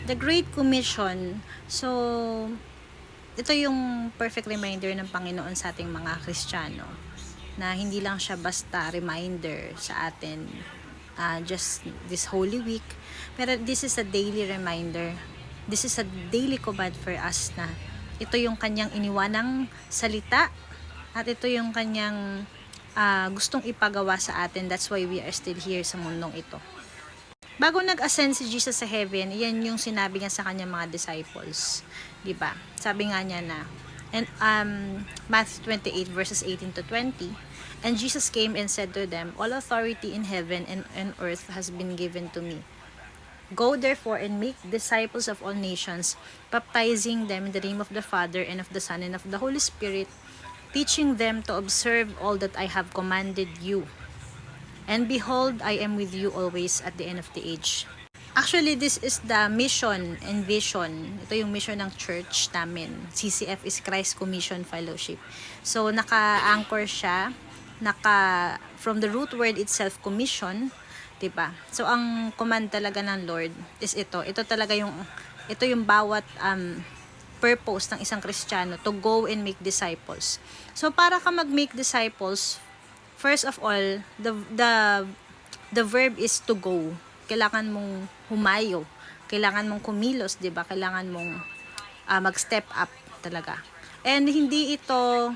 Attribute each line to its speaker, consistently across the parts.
Speaker 1: The Great Commission. So, ito yung perfect reminder ng Panginoon sa ating mga Kristiyano na hindi lang siya basta reminder sa atin just this Holy Week, pero this is a daily reminder. This is a daily command for us na ito yung kanyang iniwanang salita at ito yung kanyang gustong ipagawa sa atin. That's why we are still here sa mundong ito. Bago nag-ascend si Jesus sa heaven, yan yung sinabi niya sa kanyang mga disciples. Diba? Sabi nga niya na, and Matthew 28 verses 18 to 20, and Jesus came and said to them, all authority in heaven and earth has been given to me. Go therefore and make disciples of all nations, baptizing them in the name of the Father and of the Son and of the Holy Spirit, teaching them to observe all that I have commanded you. And behold, I am with you always at the end of the age. Actually, this is the mission and vision. Ito yung mission ng church namin. CCF is Christ Commission Fellowship. So, naka-anchor siya. From the root word itself, commission. Diba? So, ang command talaga ng Lord is ito. Ito yung bawat purpose ng isang Kristiyano, to go and make disciples. So, para ka mag-make disciples, first of all, the verb is to go. Kailangan mong humayo. Kailangan mong kumilos, 'di ba? Kailangan mong mag-step up talaga. And hindi ito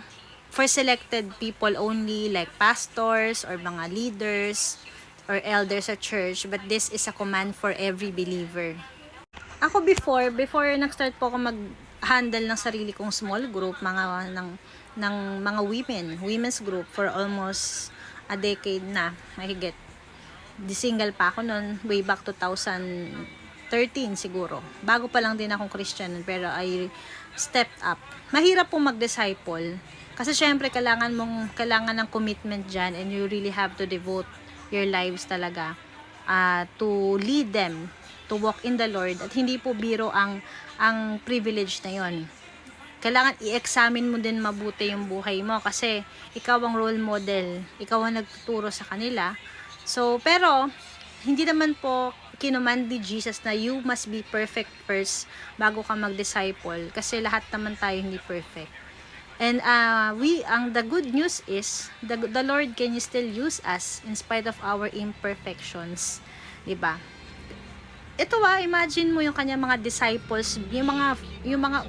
Speaker 1: for selected people only, like pastors or mga leaders or elders sa church, but this is a command for every believer. Ako before nag-start po ako mag-handle ng sarili kong small group, ng mga women's group for almost a decade na, mahigit. Single pa ako noon, way back 2013 siguro. Bago pa lang din akong Christian, pero I stepped up. Mahirap pong mag-disciple, kasi syempre kailangan ng commitment dyan, and you really have to devote your lives talaga to lead them to walk in the Lord. At hindi po biro ang privilege na yon. Kailangan i-examine mo din mabuti yung buhay mo, kasi ikaw ang role model, ikaw ang nagtuturo sa kanila. So, pero hindi naman po kinuman ni Jesus na you must be perfect first bago ka mag-disciple, kasi lahat naman tayo hindi perfect. And the good news is the Lord can still use us in spite of our imperfections, 'di ba? Ito imagine mo yung kanyang mga disciples, yung mga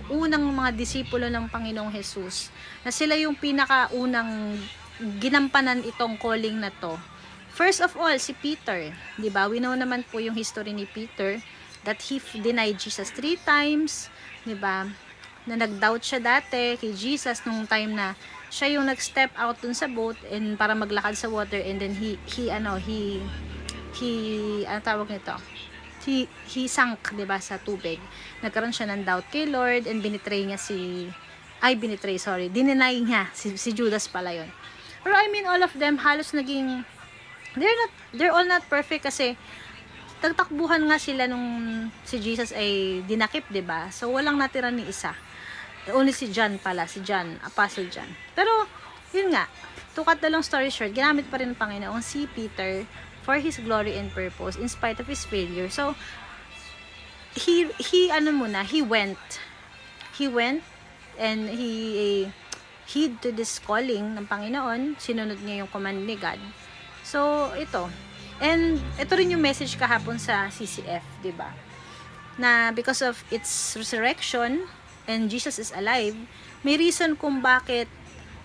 Speaker 1: unang mga disipulo ng Panginoong Jesus, na sila yung pinakaunang ginampanan itong calling na to. First of all, si Peter, 'di ba? We know naman po yung history ni Peter, that he denied Jesus 3 times, 'di ba? Na nag-doubt siya dati kay Jesus nung time na siya yung nag-step out dun sa boat and para maglakad sa water, and then he sank, 'di ba, sa tubig. Nagkaroon siya ng doubt kay Lord, and dineny niya si Judas pala yon. Pero I mean, all of them halos naging they're all not perfect, kasi tagtakbuhan nga sila nung si Jesus ay dinakip, 'di ba? So walang natira ni isa. Only si John, Apostle John. Pero yun nga, to cut the long story short, ginamit pa rin ng Panginoon si Peter for His glory and purpose in spite of his failure. So he went and he heed to this calling ng Panginoon. Sinunod niya yung command ni God. So ito, and ito rin yung message kahapon sa CCF, 'di ba? Na because of its resurrection and Jesus is alive, may reason kung bakit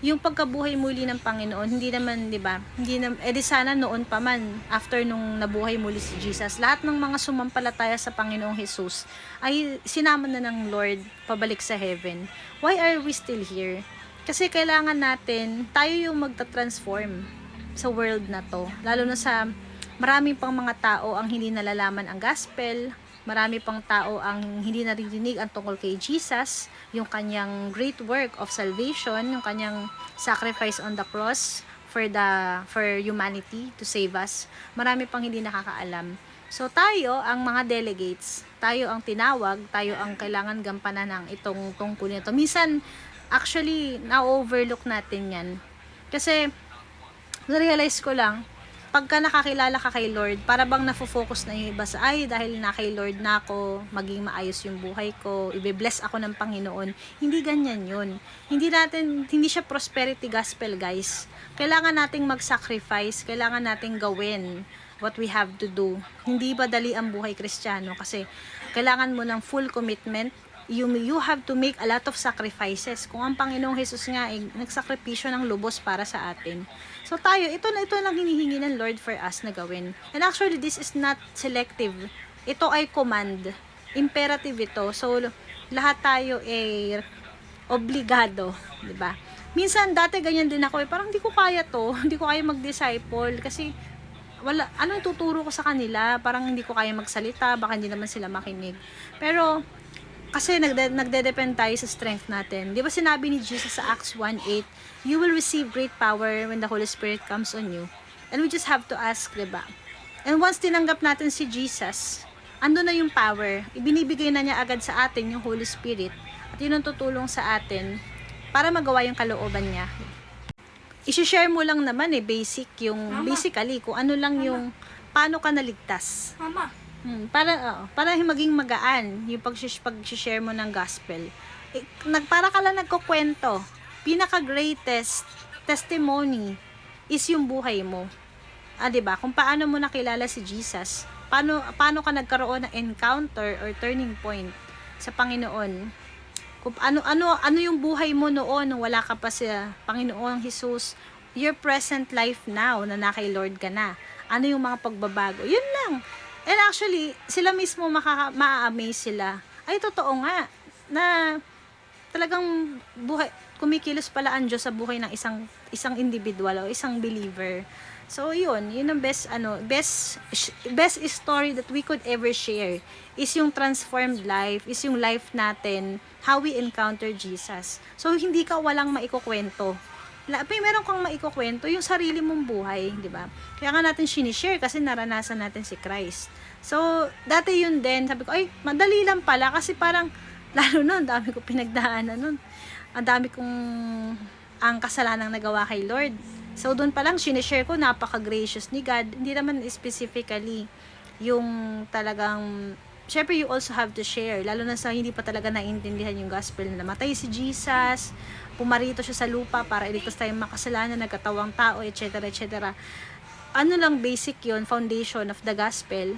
Speaker 1: yung pagkabuhay muli ng Panginoon, hindi naman, 'di ba? Di sana noon pa man, after nung nabuhay muli si Jesus, lahat ng mga sumampalataya sa Panginoong Jesus ay sinama na ng Lord pabalik sa heaven. Why are we still here? Kasi kailangan natin, tayo yung magta-transform sa world na to. Lalo na sa marami pang mga tao ang hindi nalalaman ang gospel, marami pang tao ang hindi naririnig ang tungkol kay Jesus, yung kanyang great work of salvation, yung kanyang sacrifice on the cross for humanity to save us. Marami pang hindi nakakaalam. So tayo ang mga delegates, tayo ang tinawag, tayo ang kailangan gampanan ng itong tungkulin ito. Minsan actually na-overlook natin yan. Kasi na-realize ko lang, pagka nakakilala ka kay Lord, para bang nafo-focus na yung iba sa, ay, dahil na kay Lord na ako, maging maayos yung buhay ko, ibe-bless ako ng Panginoon. Hindi ganyan yun. Hindi siya prosperity gospel, guys. Kailangan nating mag-sacrifice, kailangan nating gawin what we have to do. Hindi ba dali ang buhay Kristiyano? Kasi kailangan mo ng full commitment. You have to make a lot of sacrifices. Kung ang Panginoong Jesus nga ay nagsakripisyo ng lubos para sa atin. So tayo, ito lang hinihingi ng Lord for us na gawin. And actually, this is not selective. Ito ay command. Imperative ito. So, lahat tayo ay obligado. Diba? Minsan, dati ganyan din ako. Parang hindi ko kaya to. Hindi ko kaya mag-disciple. Kasi, anong tuturo ko sa kanila? Parang hindi ko kaya magsalita. Baka hindi naman sila makinig. Pero, kasi nagde-depend tayo sa strength natin. Di ba sinabi ni Jesus sa Acts 1:8, you will receive great power when the Holy Spirit comes on you. And we just have to ask, di ba? And once tinanggap natin si Jesus, ando na yung power. Ibinibigay na niya agad sa atin yung Holy Spirit. At yun ang tutulong sa atin para magawa yung kalooban niya. I-share mo lang naman basically, kung ano lang yung, paano ka naligtas.
Speaker 2: Mama.
Speaker 1: Para maging magaan yung pag-share mo ng gospel. Para ka lang nagkukwento. Pinaka-greatest testimony is yung buhay mo. 'Di ba? Kung paano mo nakilala si Jesus, paano ka nagkaroon ng encounter or turning point sa Panginoon. Kung ano yung buhay mo noon nung wala ka pa sa Panginoong Jesus, your present life now na kay Lord ka na. Ano yung mga pagbabago? Yun lang. And actually, sila mismo ma-amaze sila. Ay, totoo nga, na talagang kumikilos pala ang Diyos sa buhay ng isang individual o isang believer. So, yun ang best story that we could ever share is yung transformed life, is yung life natin, how we encounter Jesus. So, hindi ka walang maikukwento. Meron kang maikukwento yung sarili mong buhay, di ba? Kaya nga natin sinishare kasi naranasan natin si Christ. So, dati yun din, sabi ko, ay, madali lang pala kasi parang, lalo nun, dami ko pinagdaanan nun. Ang dami kong ang kasalanang nagawa kay Lord. So, doon pa lang, sinishare ko, napaka-gracious ni God. Hindi naman specifically yung talagang, syempre you also have to share, lalo na sa hindi pa talaga naintindihan yung gospel na namatay si Jesus, pumarito siya sa lupa para iligtas tayong makasalanan, nagkatawang tao, etc. etc. Ano lang basic yun, foundation of the gospel.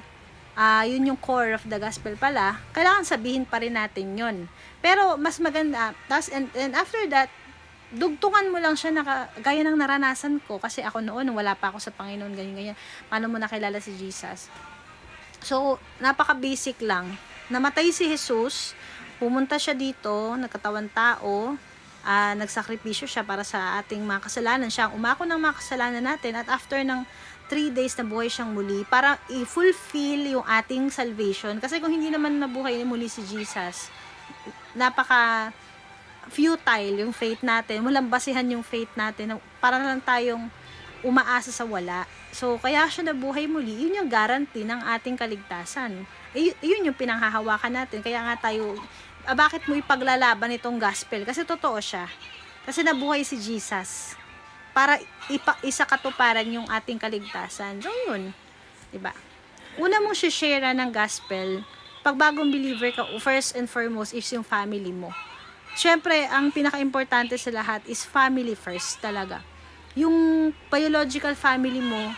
Speaker 1: Yun yung core of the gospel pala. Kailangan sabihin pa rin natin yun. Pero mas maganda, and after that, dugtungan mo lang siya gaya ng naranasan ko. Kasi ako noon, wala pa ako sa Panginoon, ganyan. Paano mo nakilala si Jesus? So, napaka-basic lang. Namatay si Jesus, pumunta siya dito, nagkatawang tao, nagsakripisyo siya para sa ating mga kasalanan. Siya ang umako ng mga kasalanan natin at after ng 3 days na buhay siyang muli para i-fulfill yung ating salvation. Kasi kung hindi naman nabuhay muli si Jesus, napaka futile yung faith natin. Walang basihan yung faith natin. Para lang tayong umaasa sa wala. So, kaya siya nabuhay muli. Yun yung guarantee ng ating kaligtasan. Yun yung pinanghahawakan natin. Kaya nga tayo, bakit mo ipaglalaban itong gospel? Kasi totoo siya. Kasi nabuhay si Jesus para isa katuparan yung ating kaligtasan. So, yun. Diba? Una mong share ng gospel, pag bagong believer ka, first and foremost is yung family mo. Siyempre, ang pinaka-importante sa lahat is family first talaga. Yung biological family mo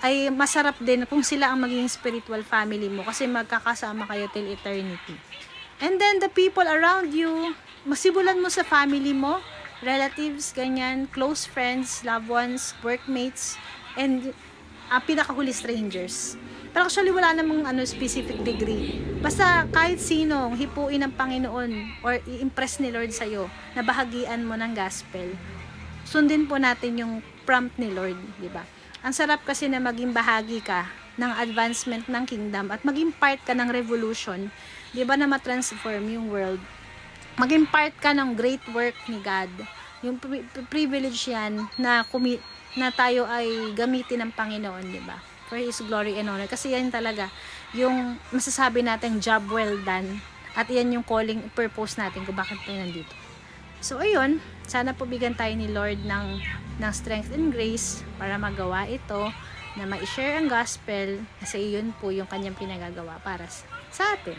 Speaker 1: ay masarap din kung sila ang maging spiritual family mo kasi magkakasama kayo till eternity. And then, the people around you, masibulan mo sa family mo, relatives, ganyan, close friends, loved ones, workmates, and pinakahuli strangers. Pero actually, wala namang specific degree. Basta kahit sinong hipuin ng Panginoon or i-impress ni Lord sa'yo, na bahagian mo ng gospel, sundin po natin yung prompt ni Lord, di ba? Ang sarap kasi na maging bahagi ka ng advancement ng kingdom at maging part ka ng revolution, di ba, na matransform yung world. Maging part ka ng great work ni God. Yung privilege yan na tayo ay gamitin ng Panginoon, di ba? For His glory and honor. Kasi yan talaga yung masasabi natin job well done. At yan yung calling, purpose natin kung bakit tayo nandito. So, ayun. Sana po bigyan tayo ni Lord ng strength and grace para magawa ito. na ma-share ang gospel kasi yun po yung kanyang pinagagawa para sa atin.